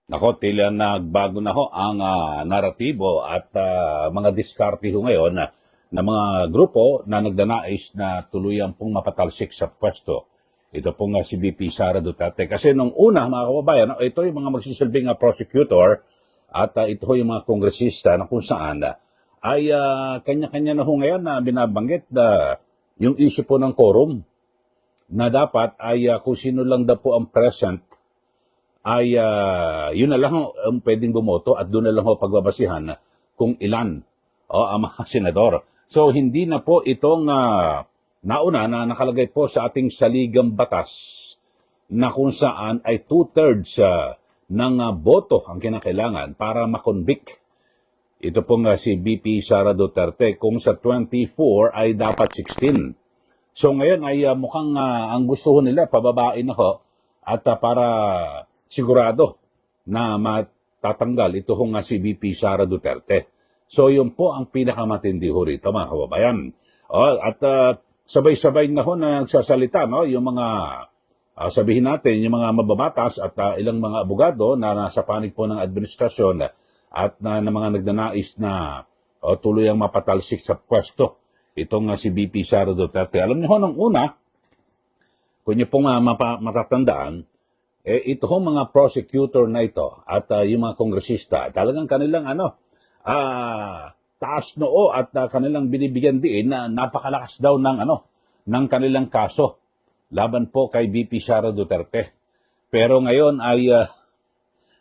Nako, tila nagbago na ho ang naratibo at mga diskarte ho ngayon na mga grupo na nagdanais na tuluyan pong mapatalsik sa pwesto. Ito pong si VP Sara Duterte. Kasi nung una, mga kababayan, ito yung mga magsisilbing prosecutor at ito yung mga kongresista na kung saan ay kanya-kanya na ho ngayon na binabanggit yung issue po ng quorum na dapat ay kung sino lang daw po ang present ay yun na lang ang pwedeng bumoto at doon na lang ho pagbabasihan kung ilan ang mga senador. So hindi na po itong nauna na nakalagay po sa ating saligang batas na kung saan ay 2/3 ng boto ang kinakailangan para makonvict. Ito pong si VP Sara Duterte. Kung sa 24 ay dapat 16. So ngayon ay mukhang ang gusto nila pababain na ho at para sigurado na matatanggal ito hong si VP Sara Duterte. So yun po ang pinakamatindi ho rito, mga kababayan. At sabay-sabay na ho na nagsasalita yung mga sabihin natin, yung mga mababatas at ilang mga abogado na nasa panig po ng administrasyon at na mga nagnanais na tuluyang mapatalsik sa pwesto itong si VP Sara Duterte. Alam niyo ho, nung una, kung niyo pong matatandaan, ito ho mga prosecutor na ito at yung mga kongresista, talagang kanilang taas noo at kanilang binibigyan din na napakalakas daw ng kanilang kaso laban po kay VP Sara Duterte. Pero ngayon ay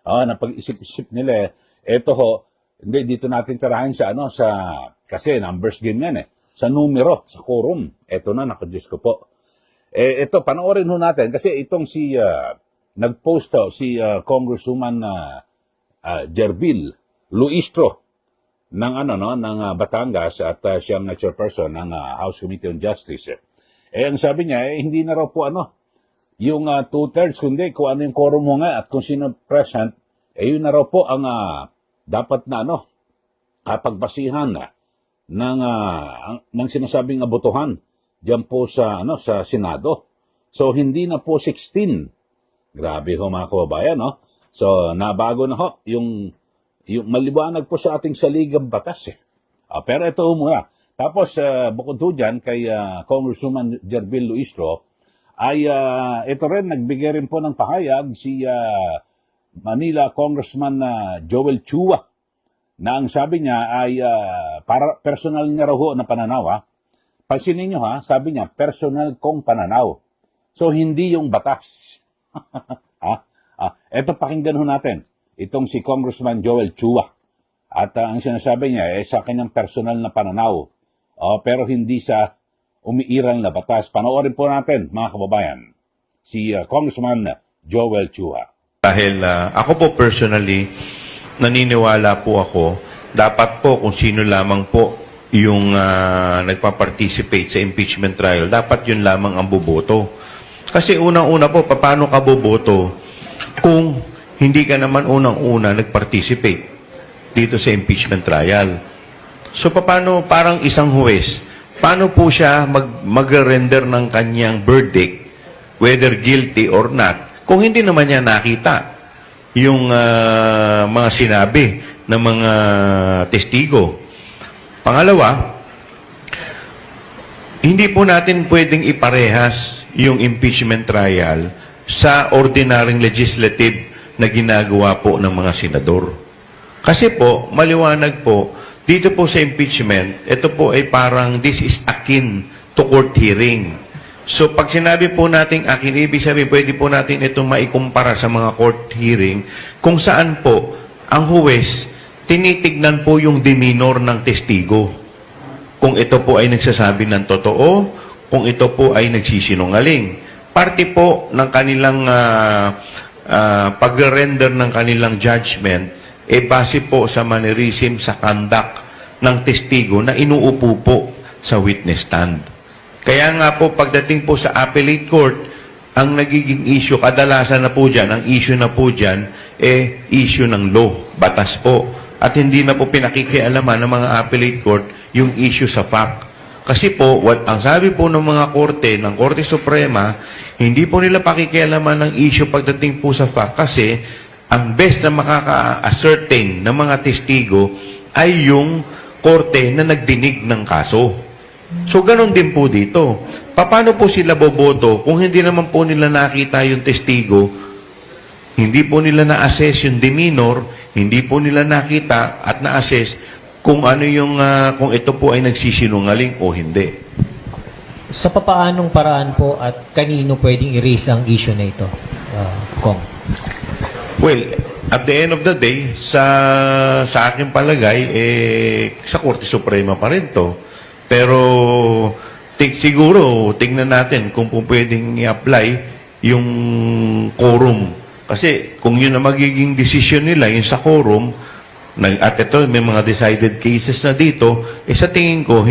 napag-isip-isip nila, ito ho, hindi dito natin tirahin sa kasi numbers game yan sa numero, sa quorum. Ito na, nakadiyos ko po. Ito, panoorin ho natin kasi itong si nag-post si Congresswoman Jerbil Luistro ng ng Batangas at siyang chairperson ng House Committee on Justice. Ang sabi niya hindi na raw po yung 2/3 kundi kung ano yung quorum mo nga at kung sino present, yun na raw po ang dapat na pagbasihan ng sinasabing abotohan diyan po sa sa Senado. So hindi na po 16. Grabe ho, mga kababayan, no? So, nabago na ho yung maliwanag po sa ating saligang batas, pero ito ho muna. Tapos, bukod ho dyan, kay Congresswoman Jerbil Luistro, ay ito rin, nagbigay rin po ng pahayag si Manila Congressman Joel Chua, na ang sabi niya ay para personal niya raw ho na pananaw. Pansinin niyo sabi niya, personal kong pananaw. So, hindi yung batas. Ito pakinggan ho natin. Itong si Congressman Joel Chua. At ang sinasabi niya sa kanyang personal na pananaw. Pero hindi sa umiiral na batas. Panoorin po natin, mga kababayan. Si Congressman Joel Chua. Dahil ako po personally, naniniwala po ako, dapat po kung sino lamang po yung nagpa-participate sa impeachment trial, dapat yun lamang ang boboto. Kasi unang-una po, paano ka boboto kung hindi ka naman unang-una nag-participate dito sa impeachment trial? So, paano parang isang huwes, paano po siya mag-render ng kanyang verdict, whether guilty or not, kung hindi naman niya nakita yung mga sinabi ng mga testigo? Pangalawa, hindi po natin pwedeng iparehas yung impeachment trial sa ordinaryong legislative na ginagawa po ng mga senador. Kasi po, maliwanag po, dito po sa impeachment, ito po ay parang this is akin to court hearing. So pag sinabi po natin akin, ibig sabihin, pwede po natin itong maikumpara sa mga court hearing kung saan po ang huwes tinitignan po yung demeanor ng testigo. Kung ito po ay nagsasabi ng totoo, kung ito po ay nagsisinungaling. Parte po ng kanilang pag-render ng kanilang judgment base po sa mannerism, sa conduct ng testigo na inuupo po sa witness stand. Kaya nga po pagdating po sa appellate court, ang nagiging issue, kadalasan na po dyan, ang issue na po dyan, issue ng law, batas po. At hindi na po pinakikialaman ng mga appellate court yung issue sa fact. Kasi po, ang sabi po ng mga korte, ng Korte Suprema, hindi po nila pakikialaman ng issue pagdating po sa fact kasi ang best na makaka-ascertain ng mga testigo ay yung korte na nagdinig ng kaso. So, ganun din po dito. Paano po sila boboto kung hindi naman po nila nakita yung testigo, hindi po nila na-assess yung demeanor, hindi po nila nakita at na-assess kung ano yung, kung ito po ay nagsisinungaling o hindi. Sa papaanong paraan po at kanino pwedeng i-raise ang issue na ito, Kong? Well, at the end of the day, sa aking palagay, sa Korte Suprema pa rin to. Pero siguro, tingnan natin kung po pwedeng i-apply yung quorum. Kasi kung yun ang magiging decision nila, yung sa quorum, at ito, may mga decided cases na dito, sa tingin ko,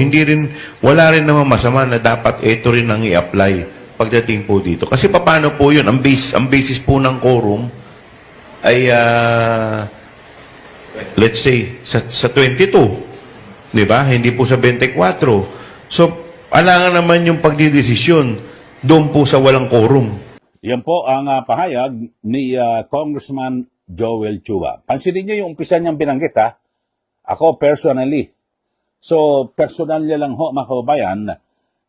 wala rin naman masama na dapat ito rin ang i-apply pagdating po dito. Kasi paano po yun? Ang basis po ng quorum ay, let's say, sa 22. Di ba? Hindi po sa 24. So, alangan naman yung pagdidesisyon doon po sa walang quorum. Yan po ang pahayag ni Congressman Joel Chua. Pansinin niyo yung umpisa niyang binanggit, ha? Ako personally. So, personal niya lang ho, mga kababayan,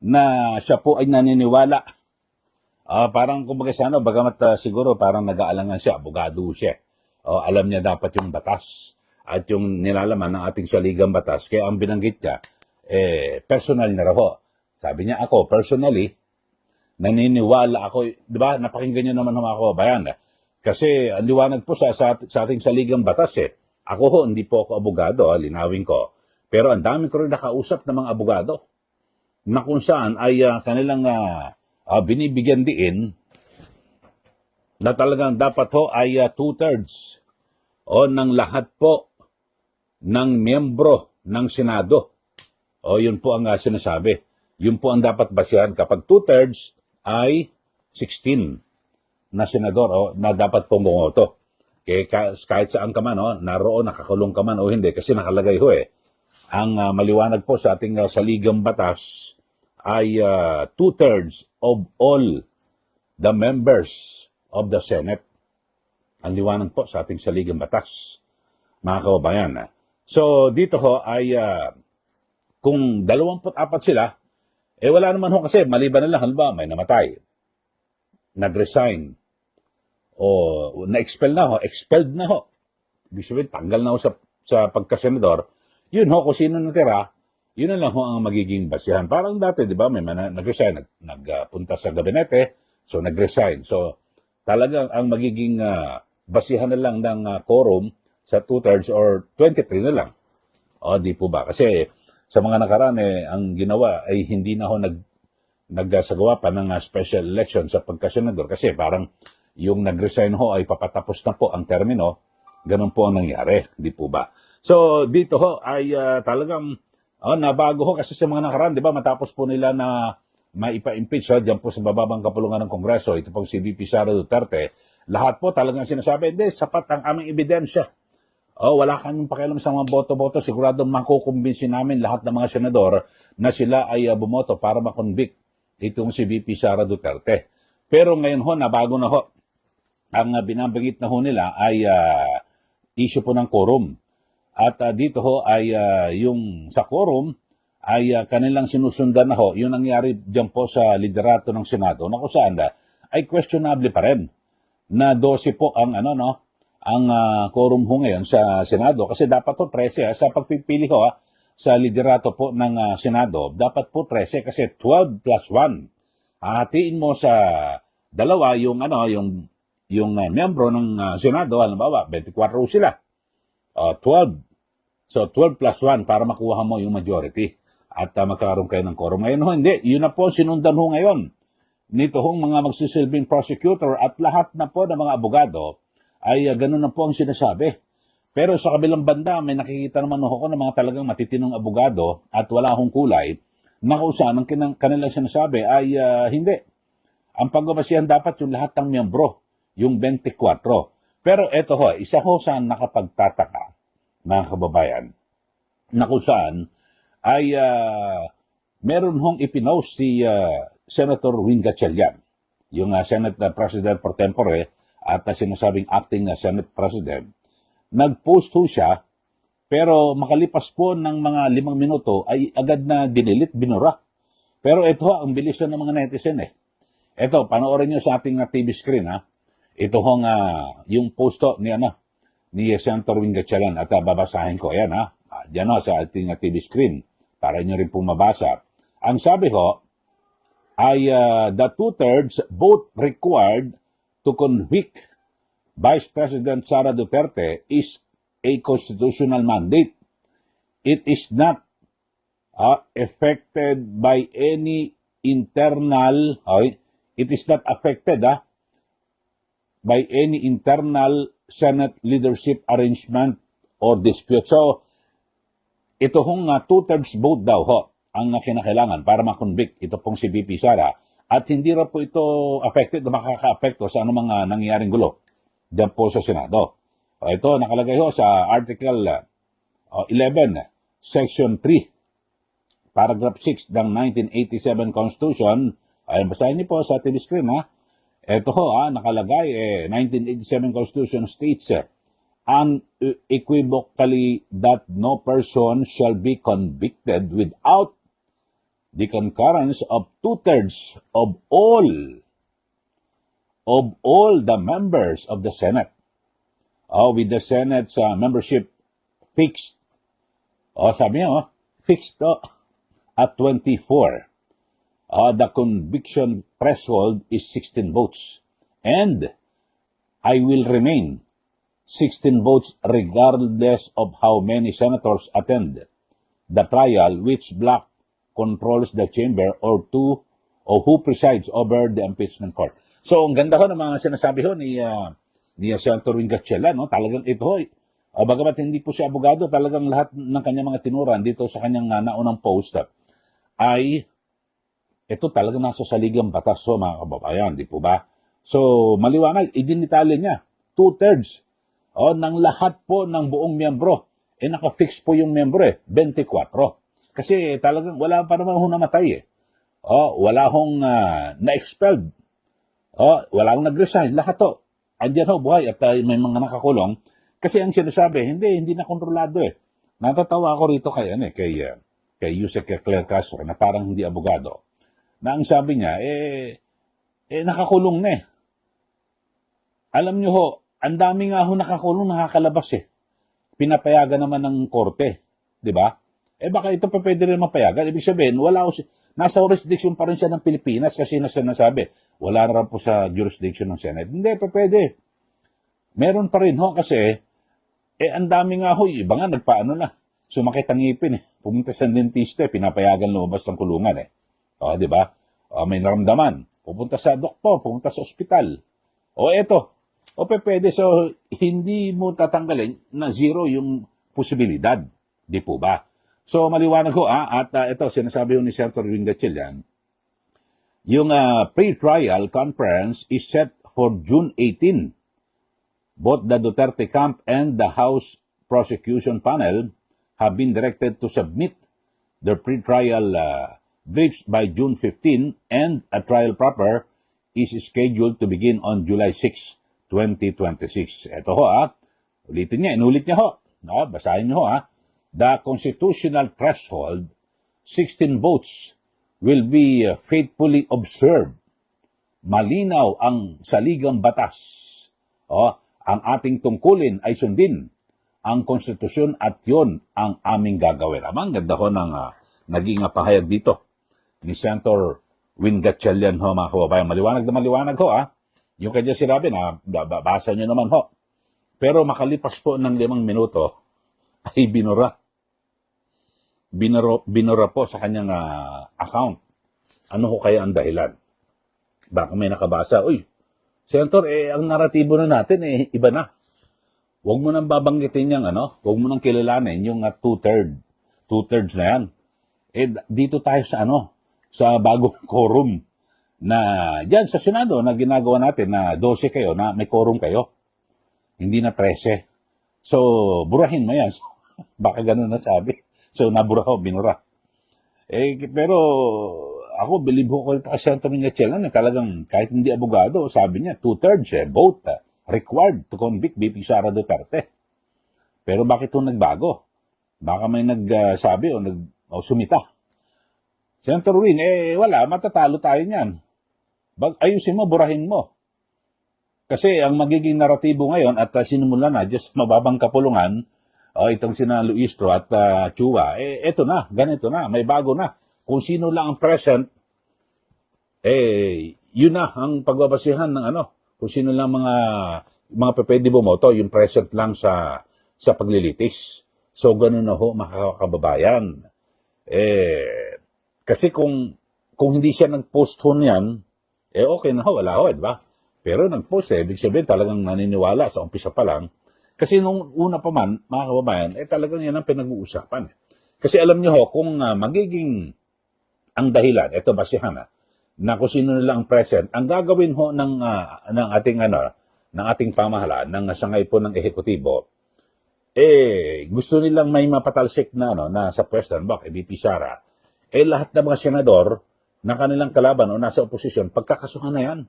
na siya po ay naniniwala. Parang kumbaga sa bagamat siguro parang nag-aalangan siya, abogado siya. Alam niya dapat yung batas at yung nilalaman ng ating saligang batas. Kaya ang binanggit niya, personal na raw ho. Sabi niya, ako personally, naniniwala ako, di ba, napakinggan niyo naman mga kababayan. Kasi ang liwanag po sa ating saligang batas Ako ho, hindi po ako abogado, linawin ko. Pero ang dami ko rin nakausap ng mga abogado na kung saan ay kanilang binibigyan diin na talagang dapat ho ay 2/3 ng lahat po ng miyembro ng Senado. Yun po ang sinasabi. Yun po ang dapat basihan. Kapag 2/3 ay 16 na senador na dapat pong bumoto. Kahit saan ka man, naroon, nakakulong ka man o hindi, kasi nakalagay ho Ang maliwanag po sa ating saligang batas ay 2/3 of all the members of the Senate. Ang liwanag po sa ating saligang batas, mga kababayan. So, dito ho ay kung 24 sila, wala naman ho kasi, maliban na lang, halimbawa, may namatay, nag-resign, o na-expel na ho, expelled na ho. Ibig sabihin, tanggal na ho sa pagkasenador. Yun ho, kung sino natira, yun na lang ho ang magiging basihan. Parang dati, di ba, may nag-resign, nagpunta sa gabinete, so nag-resign. So, talagang ang magiging basihan na lang ng quorum sa 2/3 or 23 na lang. Di po ba? Kasi sa mga nakaraan, ang ginawa ay hindi na ho nagsagawa pa ng special election sa pagkasenador kasi parang yung nag-resign ho ay papatapos na po ang termino. Ganun po ang nangyari, di po ba? So, dito ho ay talagang nabago ho kasi sa mga nakaraan, di ba, matapos po nila na maipa-impeach diyan po sa bababang kapulungan ng Kongreso, ito pong si VP Sara Duterte, lahat po talagang sinasabi, hindi, sapat ang aming ebidensya. Wala kang pakialam sa mga boto-boto, sigurado makukumbinsi namin lahat ng mga senador na sila ay bumoto para makonvict itong si VP Sara Duterte. Pero ngayon ho, nabago na ho. Ang binabanggit na ho nila ay issue po ng quorum. At dito ho ay yung sa quorum ay kanilang sinusundan na ho. Yun nangyari dyan po sa liderato ng Senado na kung saan ay questionable pa rin na 12 po ang ang quorum ho ngayon sa Senado kasi dapat po 13 sa pagpipili ho sa liderato po ng Senado dapat po 13 kasi 12 plus 1. Hahatiin mo sa dalawa yung miyembro ng Senado, halimbawa 24 sila. 12. So 12 plus 1 para makuha mo yung majority at magkakaroon kayo ng quorum. Ngayon ho, hindi. Yun na po sinundan ho ngayon nito hong mga magsisilbing prosecutor at lahat na po ng mga abogado ay ganun na po ang sinasabi. Pero sa kabilang banda, may nakikita naman ako ng mga talagang matitinong abogado at wala akong kulay na kung saan ang kanilang sinasabi ay hindi. Ang pagbabasihan dapat yung lahat ng miyembro, yung 24. Pero eto ho, isa ho saan nakapagtataka, mga kababayan, na kung saan ay meron hong ipinost si Senator Win Gatchalian, yung Senate President pro tempore, at sinasabing acting na Senate President, nag-post ho siya, pero makalipas po ng mga 5 minuto ay agad na dinilit, binura. Pero ito ang bilis na ng mga netizen eh. Ito, panoorin nyo sa ating TV screen ha. Ito hong yung post ho ni Senator Win Gatchalian at babasahin ko. Ayan ha. Diyan ho sa ating TV screen para nyo rin pong mabasa. Ang sabi ho ay the 2/3 vote required to convict Vice President Sara Duterte is a constitutional mandate. It is not affected by any internal, it is not affected by any internal Senate leadership arrangement or dispute. So, ito hong 2/3 vote daw ang kinakailangan para makonvict ito pong si VP Sara. At hindi ra po ito affected o makaka-apekto sa anumang nangyayaring gulo diyan po sa Senado. Ito nakalagay ho sa Article 11, Section 3, Paragraph 6 ng 1987 Constitution. Ay basahin niyo po sa TV screen ha. Ito ho nakalagay 1987 Constitution states unequivocally that no person shall be convicted without the concurrence of 2/3 of all the members of the Senate. With the Senate's membership fixed. Sabi niya, fixed at 24. The conviction threshold is 16 votes. And I will remain 16 votes regardless of how many senators attend the trial, which block controls the chamber or who presides over the impeachment court. So, ang ganda ho ng mga sinasabi ho ni Senator Win Gatchalian, talagang ito, bagamat hindi po siya abogado, talagang lahat ng kanyang mga tinuran dito sa kanyang naunang post ay ito talagang nasa saligang batas mga kababayan, di po ba? So, maliwanag, idinitalya niya, 2/3 ng lahat po ng buong miyembro. Naka-fix po yung miyembro 24. Kasi talagang wala pa naman namatay wala hong na-expelled. Wala hong nag-resign. Lahat andyan buhay at may mga nakakulong. Kasi ang sinasabi, hindi na kontrolado Natatawa ako rito kay Yusek Claire Castro na parang hindi abogado. Na ang sabi niya, nakakulong na Alam niyo ang dami nga nakakulong, nakakalabas Pinapayagan naman ng korte. Di ba? Baka ito pa pwede rin mapayagan. Ibig sabihin, nasa jurisdiction pa rin siya ng Pilipinas kasi nasabi, wala na po sa jurisdiction ng Senate. Hindi pa pwede. Meron pa rin kasi, ang dami nga iba nga nagpaano na. Sumakit ang ngipin Pumunta sa dentista, pinapayagan lumabas ng kulungan di ba? May naramdaman. Pupunta sa doktor, pupunta sa ospital. Eto. Pwede. So, hindi mo tatanggalin na zero yung posibilidad. Di po ba? So, maliwanag at ito, sinasabi ni Senator Win Gatchalian, yung pre-trial conference is set for June 18. Both the Duterte camp and the House Prosecution Panel have been directed to submit their pre-trial briefs by June 15 and a trial proper is scheduled to begin on July 6, 2026. Ito ulitin niya, inulit niya basahin niyo The constitutional threshold, 16 votes, will be faithfully observed. Malinaw ang saligang batas. Ang ating tungkulin ay sundin ang konstitusyon at yon ang aming gagawin. Ang ganda ng naging pahayag dito ni Senator Win Gatchalian mga kababayan. Maliwanag na maliwanag Yung kanya sinabi na, basa nyo naman Pero makalipas po ng 5 minuto, ay binura po sa kanyang account. Ano kaya ang dahilan? Baka may nakabasa, Senator, ang naratibo na natin, iba na. Huwag mo nang babanggitin yung, huwag mo nang kilalanin yung 2/3. 2/3 na yan. Dito tayo sa bagong quorum na dyan sa Senado na ginagawa natin na 12 kayo, na may quorum kayo. Hindi na 13. So, burahin mo yan. Baka ganun na sabi. So, nabura binura. Pero, ako, believe ko ito kasi ang tuming Gatchalian talagang kahit hindi abogado, sabi niya, 2/3 vote. required to convict VP Sara Duterte. Pero bakit ito nagbago? Baka may nagsabi o sumita. Senator Win, wala, matatalo tayo niyan. Ayusin mo, burahin mo. Kasi ang magiging naratibo ngayon at sinimula na just mababang kapulungan, itong sina Luistro at Chua, eto na, ganito na, may bago na. Kung sino lang ang present, yun na ang pagbabasihan ng kung sino lang mga pwede bumoto, yung present lang sa paglilitis. So, ganun na ho, makakababayan. Kasi kung hindi siya nag-post ho niyan, okay na ho, wala ho, di ba? Pero nag-post ibig sabihin talagang naniniwala sa umpisa pa lang. Kasi nung una pa man, mga kababayan, talagang yan ang pinag-uusapan. Kasi alam niyo ho, kung magiging ang dahilan, ito basihan na kung sino nila ang present, ang gagawin ho ng ating pamahalaan, ng sangay po ng ehekutibo, gusto nilang may mapatalsik na sa pwesto, VP Sara, lahat ng mga senador na kanilang kalaban o nasa oposisyon, pagkakasuhan na yan.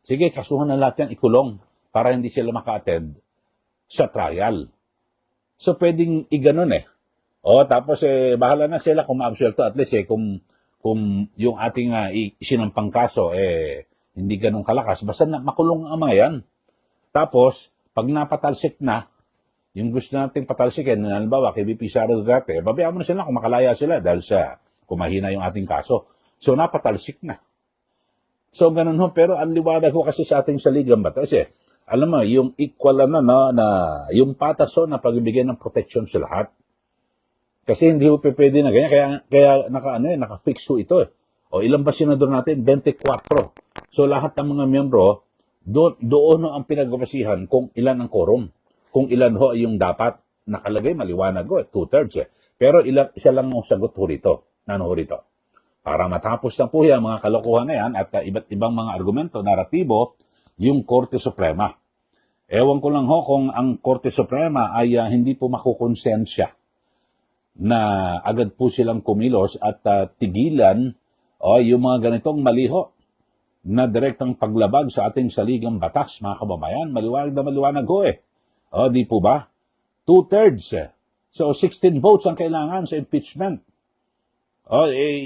Sige, kasuhan na lahat yan, ikulong, para hindi sila maka-attend sa trial. So, pwedeng iganon tapos bahala na sila kung ma-absuelto, at least kung yung ating isinampang kaso, hindi ganun kalakas, basta makulong ang mga yan. Tapos, pag napatalsik na, yung gusto natin patalsikin, halimbawa kay VP Sara Duterte, babayaan mo na sila kung makalaya sila dahil kung mahina yung ating kaso. So, napatalsik na. So, ganun ho. Pero ang liwanag ho kasi sa ating saligang batas alam mo, yung equal na yung patas ho na pagbibigyan ng protection sa lahat. Kasi hindi ho pwede na ganyan. Kaya naka-fix ho ito O ilan ba senador natin? 24. So, lahat ng mga miyembro, doon ho ang pinagbabasihan kung ilan ang quorum. Kung ilan ho yung dapat nakalagay, maliwanag ho, 2/3 Pero isa lang ang sagot ho rito. Ano ho rito? Para matapos na po yan, mga kalokohan na yan, at iba't ibang mga argumento, naratibo, yung Korte Suprema. Ewan ko lang ho kung ang Korte Suprema ay hindi po makukonsensya na agad po silang kumilos at tigilan yung mga ganitong maliho na direktang paglabag sa ating saligang batas, mga kababayan. Maliwanag na maliwanag ho di po ba? 2/3 So, 16 votes ang kailangan sa impeachment.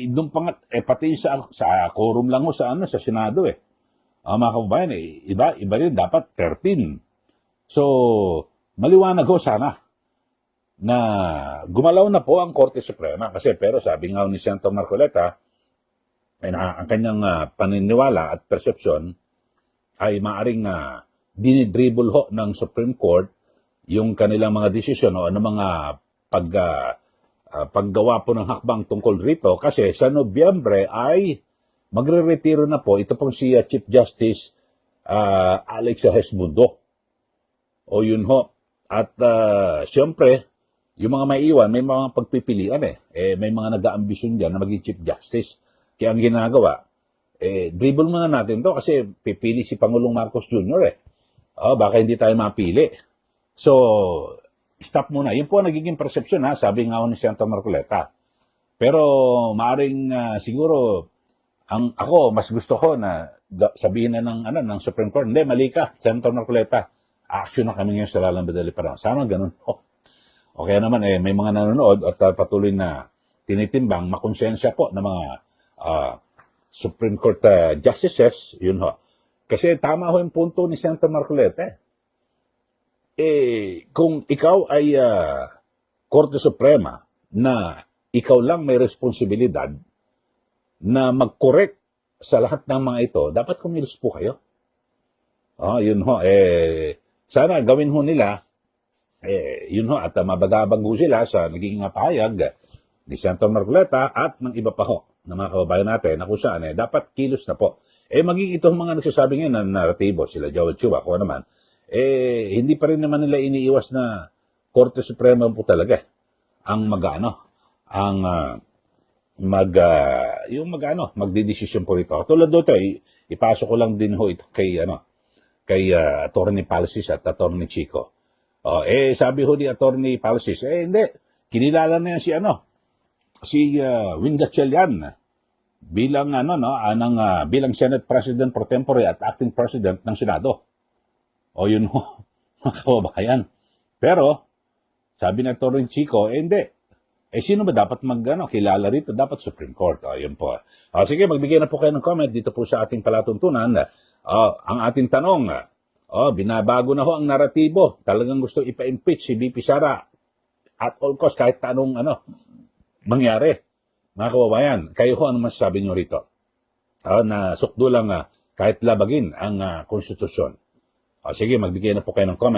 Doon pa nga, pati sa quorum lang ho sa Senado mga kababayan, iba rin dapat 13. So, maliwanag ho sana na gumalaw na po ang Korte Suprema. Pero sabi nga ni Senator Marcoleta, ang kanyang paniniwala at persepsyon ay maaring dinidribble ho ng Supreme Court yung kanilang mga desisyon o mga paggawa po ng hakbang tungkol rito kasi sa Nobyembre ay magre-retiro na po ito pong si Chief Justice Alex Hesmundo. O yun ho. At siyempre, yung mga maiiwan, may mga pagpipilian may mga nag-aambisyon dyan na maging Chief Justice. Kaya ang ginagawa, dribble muna natin to kasi pipili si Pangulong Marcos Jr. Baka hindi tayo mapili. So, stop muna. Yun po ang nagiging perception sabi nga ni Senator Marcoleta. Pero maaring siguro ako mas gusto ko na sabihin na ng Supreme Court, hindi, mali ka, Senator Marcoleta. Action na kami ngayon sa lalang badali pa. Sana ganun. O kaya naman may mga nanonood at patuloy na tinitimbang makonsensya po ng mga Supreme Court justices, yun ho. Kasi tama ho yung punto ni Senator Marcoleta. Kung ikaw ay Korte Suprema na ikaw lang may responsibilidad na mag-correct sa lahat ng mga ito, dapat kumilos po kayo. Yun ho. Sana gawin ho nila, yun ho, at mabagabag ho sila sa naging pahayag ni Senator Marcoleta at ng iba pa ho ng mga kababayan natin na kung saan dapat kilos na po. Maging itong mga nagsasabi ngayon na naratibo, sila Joel Chua, ako naman, hindi pa rin naman nila iniiwas na Korte Suprema po talaga ang magdidesisyon po rito. Tulad doon ipasok ko lang din ho ito kay Attorney Palsis at Attorney Chico. Sabi ho ni Attorney Palsis, hindi, kinilala na yan si Win Gatchalian bilang bilang Senate President pro tempore at acting President ng Senado. O yun ho, mga kababayan. Pero, sabi ng Torren Chico, hindi. Sino ba dapat kilala rito? Dapat Supreme Court. Yun po. Sige, magbigay na po kayo ng comment dito po sa ating palatuntunan. Ang ating tanong, binabago na ho ang naratibo. Talagang gusto ipa-impeach si VP Sara at all cost kahit anong mangyari. Mga kababayan, kayo ho, ano masasabi nyo rito? Na sukdo lang kahit labagin ang konstitusyon. Sige, magbigay na po kayo ng comment.